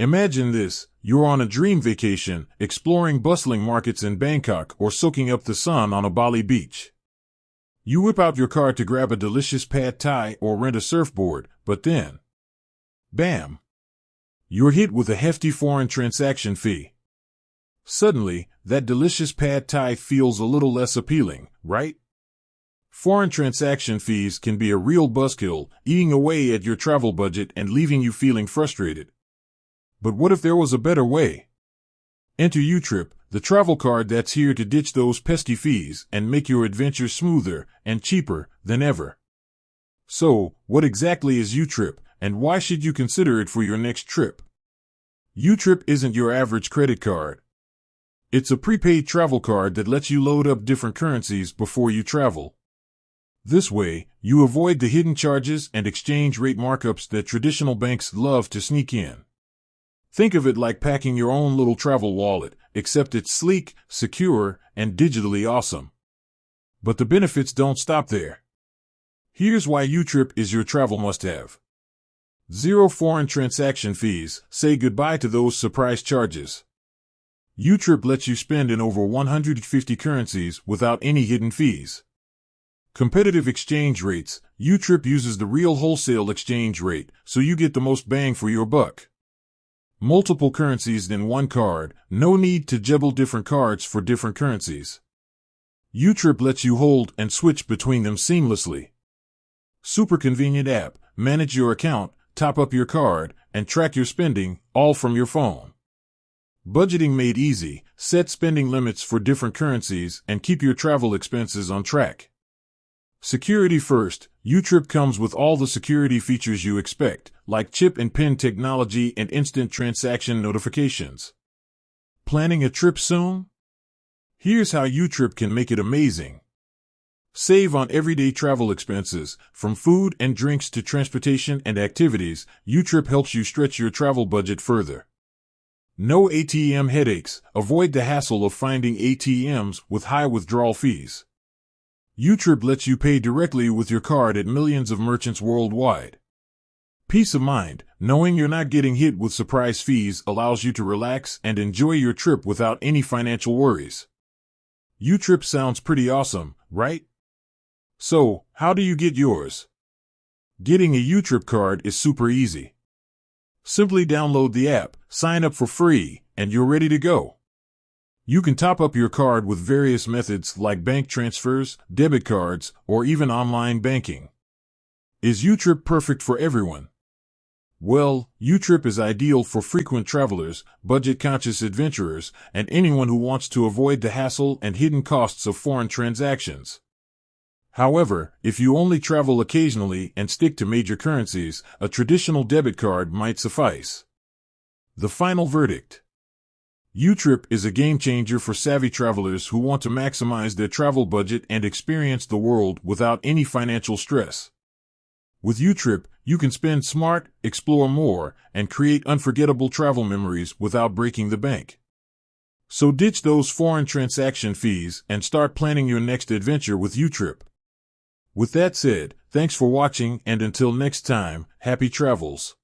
Imagine this, you're on a dream vacation, exploring bustling markets in Bangkok or soaking up the sun on a Bali beach. You whip out your card to grab a delicious pad thai or rent a surfboard, but then, bam! You're hit with a hefty foreign transaction fee. Suddenly, that delicious pad thai feels a little less appealing, right? Foreign transaction fees can be a real buzzkill, eating away at your travel budget and leaving you feeling frustrated. But what if there was a better way? Enter YouTrip, the travel card that's here to ditch those pesky fees and make your adventure smoother and cheaper than ever. So, what exactly is YouTrip, and why should you consider it for your next trip? YouTrip isn't your average credit card. It's a prepaid travel card that lets you load up different currencies before you travel. This way, you avoid the hidden charges and exchange rate markups that traditional banks love to sneak in. Think of it like packing your own little travel wallet, except it's sleek, secure, and digitally awesome. But the benefits don't stop there. Here's why YouTrip is your travel must-have. 0 foreign transaction fees. Say goodbye to those surprise charges. YouTrip lets you spend in over 150 currencies without any hidden fees. Competitive exchange rates. YouTrip uses the real wholesale exchange rate, so you get the most bang for your buck. Multiple currencies in one card. No need to juggle different cards for different currencies. YouTrip lets you hold and switch between them seamlessly. Super convenient app. Manage your account, top up your card, and track your spending, all from your phone. Budgeting made easy. Set spending limits for different currencies and keep your travel expenses on track. Security first. YouTrip comes with all the security features you expect, like chip and PIN technology and instant transaction notifications. Planning a trip soon? Here's how YouTrip can make it amazing. Save on everyday travel expenses, from food and drinks to transportation and activities. YouTrip helps you stretch your travel budget further. No ATM headaches. Avoid the hassle of finding ATMs with high withdrawal fees. YouTrip lets you pay directly with your card at millions of merchants worldwide. Peace of mind, knowing you're not getting hit with surprise fees allows you to relax and enjoy your trip without any financial worries. YouTrip sounds pretty awesome, right? So, how do you get yours? Getting a YouTrip card is super easy. Simply download the app, sign up for free, and you're ready to go. You can top up your card with various methods like bank transfers, debit cards, or even online banking. Is YouTrip perfect for everyone? Well, YouTrip is ideal for frequent travelers, budget-conscious adventurers, and anyone who wants to avoid the hassle and hidden costs of foreign transactions. However, if you only travel occasionally and stick to major currencies, a traditional debit card might suffice. The final verdict. YouTrip is a game-changer for savvy travelers who want to maximize their travel budget and experience the world without any financial stress. With YouTrip, you can spend smart, explore more, and create unforgettable travel memories without breaking the bank. So ditch those foreign transaction fees and start planning your next adventure with YouTrip. With that said, thanks for watching, and until next time, happy travels.